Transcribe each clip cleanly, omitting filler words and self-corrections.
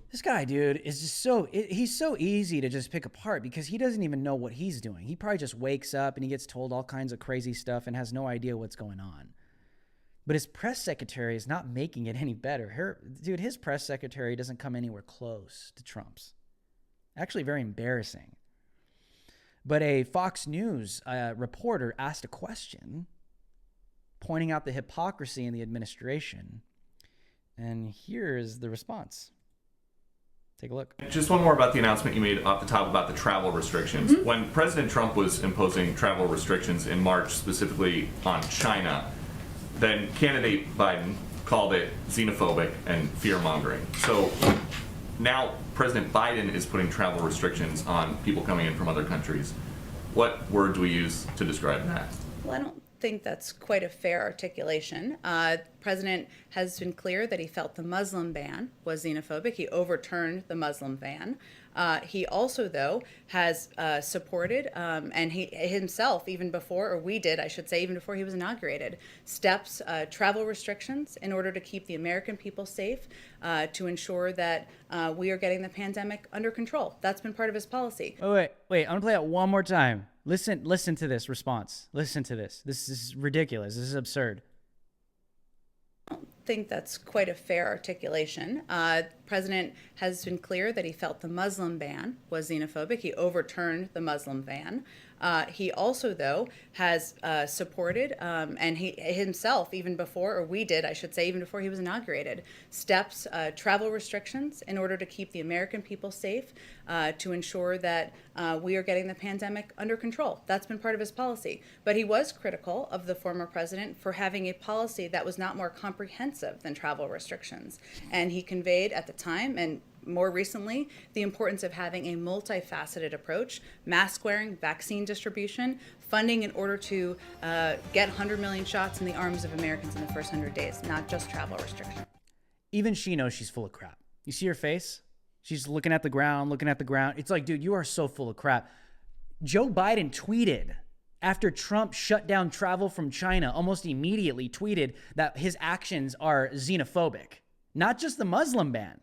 This guy, dude, is just he's so easy to just pick apart because he doesn't even know what he's doing. He probably just wakes up and he gets told all kinds of crazy stuff and has no idea what's going on. But his press secretary is not making it any better. His press secretary doesn't come anywhere close to Trump's. Actually, very embarrassing. But a Fox News reporter asked a question pointing out the hypocrisy in the administration. And here's the response. Take a look. Just one more about the announcement you made off the top about the travel restrictions. Mm-hmm. When President Trump was imposing travel restrictions in March, specifically on China, then candidate Biden called it xenophobic and fear-mongering. So now President Biden is putting travel restrictions on people coming in from other countries. What word do we use to describe that? Well, I don't think that's quite a fair articulation. The president has been clear that he felt the Muslim ban was xenophobic. He overturned the Muslim ban. He also, though, has supported, and he himself, even before, or we did, I should say, even before he was inaugurated, steps, travel restrictions in order to keep the American people safe, to ensure that we are getting the pandemic under control. That's been part of his policy. Oh, wait, I'm going to play it one more time. Listen to this response. Listen to this. This is ridiculous. This is absurd. I don't think that's quite a fair articulation. The president has been clear that he felt the Muslim ban was xenophobic. He overturned the Muslim ban. He also, though, has supported, and he himself, even before, or we did, I should say, even before he was inaugurated, steps, travel restrictions in order to keep the American people safe, to ensure that we are getting the pandemic under control. That's been part of his policy. But he was critical of the former president for having a policy that was not more comprehensive than travel restrictions. And he conveyed at the time, and more recently, the importance of having a multifaceted approach: mask wearing, vaccine distribution, funding in order to get 100 million shots in the arms of Americans in the first 100 days, not just travel restrictions. Even she knows she's full of crap. You see her face? She's looking at the ground. It's like, dude, you are so full of crap. Joe Biden tweeted after Trump shut down travel from China, almost immediately tweeted that his actions are xenophobic. Not just the Muslim ban,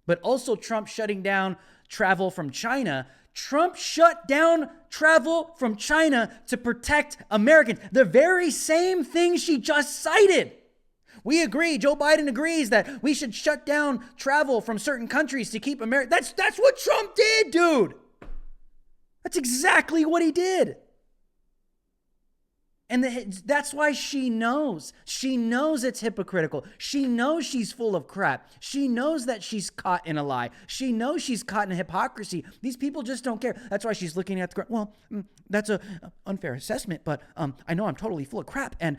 but also Trump shutting down travel from China. Trump shut down travel from China to protect Americans. The very same thing she just cited. We agree, Joe Biden agrees that we should shut down travel from certain countries to keep America. That's what Trump did, dude. That's exactly what he did. And that's why she knows. She knows it's hypocritical. She knows she's full of crap. She knows that she's caught in a lie. She knows she's caught in hypocrisy. These people just don't care. That's why she's looking at the ground. Well, that's an unfair assessment, but I know I'm totally full of crap. And,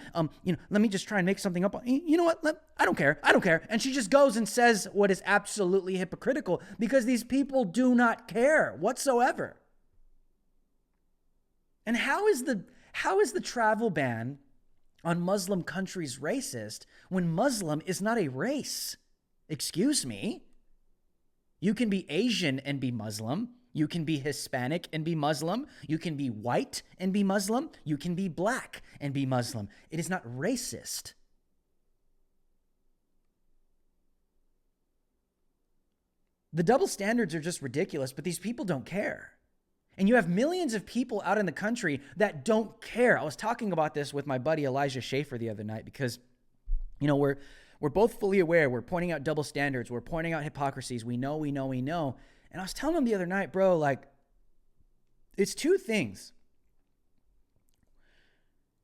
let me just try and make something up. You know what? I don't care. And she just goes and says what is absolutely hypocritical because these people do not care whatsoever. And how is the travel ban on Muslim countries racist when Muslim is not a race? Excuse me. You can be Asian and be Muslim. You can be Hispanic and be Muslim. You can be white and be Muslim. You can be black and be Muslim. It is not racist. The double standards are just ridiculous, but these people don't care. And you have millions of people out in the country that don't care. I was talking about this with my buddy Elijah Schaefer the other night because, we're both fully aware. We're pointing out double standards. We're pointing out hypocrisies. We know. And I was telling him the other night, bro, it's two things.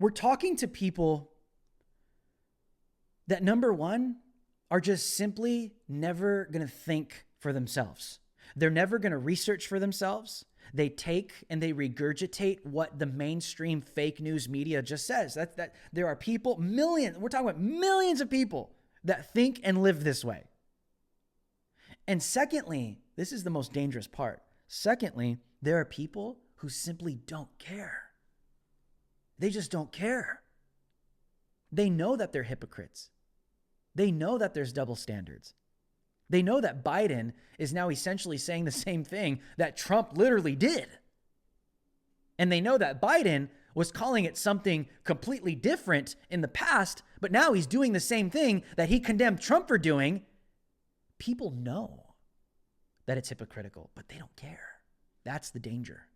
We're talking to people that, number one, are just simply never going to think for themselves. They're never going to research for themselves. They take and they regurgitate what the mainstream fake news media just says. That there are people, we're talking about millions of people that think and live this way. And secondly, this is the most dangerous part. Secondly, there are people who simply don't care. They just don't care. They know that they're hypocrites. They know that there's double standards. They know that Biden is now essentially saying the same thing that Trump literally did. And they know that Biden was calling it something completely different in the past, but now he's doing the same thing that he condemned Trump for doing. People know that it's hypocritical, but they don't care. That's the danger.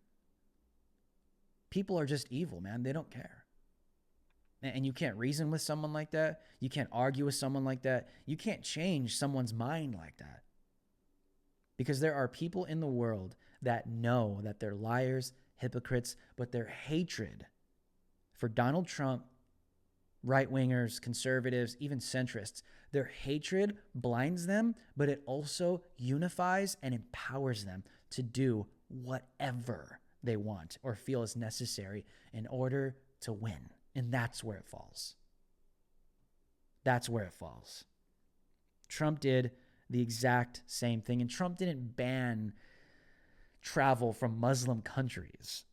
People are just evil, man. They don't care. And you can't reason with someone like that. You can't argue with someone like that. You can't change someone's mind like that. Because there are people in the world that know that they're liars, hypocrites, but their hatred for Donald Trump, right-wingers, conservatives, even centrists, their hatred blinds them, but it also unifies and empowers them to do whatever they want or feel is necessary in order to win. And that's where it falls. That's where it falls. Trump did the exact same thing, and Trump didn't ban travel from Muslim countries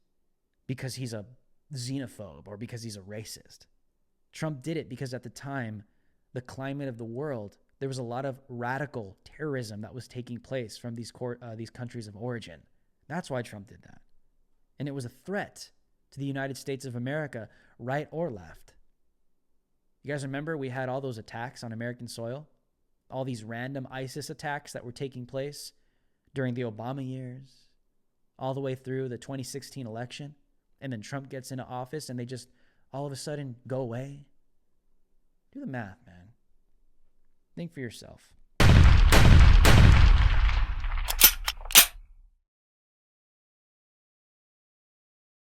because he's a xenophobe or because he's a racist. Trump did it because at the time, the climate of the world, there was a lot of radical terrorism that was taking place from these countries of origin. That's why Trump did that. And it was a threat to the United States of America, right or left. You guys remember we had all those attacks on American soil? All these random ISIS attacks that were taking place during the Obama years, all the way through the 2016 election. And then Trump gets into office and they just all of a sudden go away. Do the math, man. Think for yourself.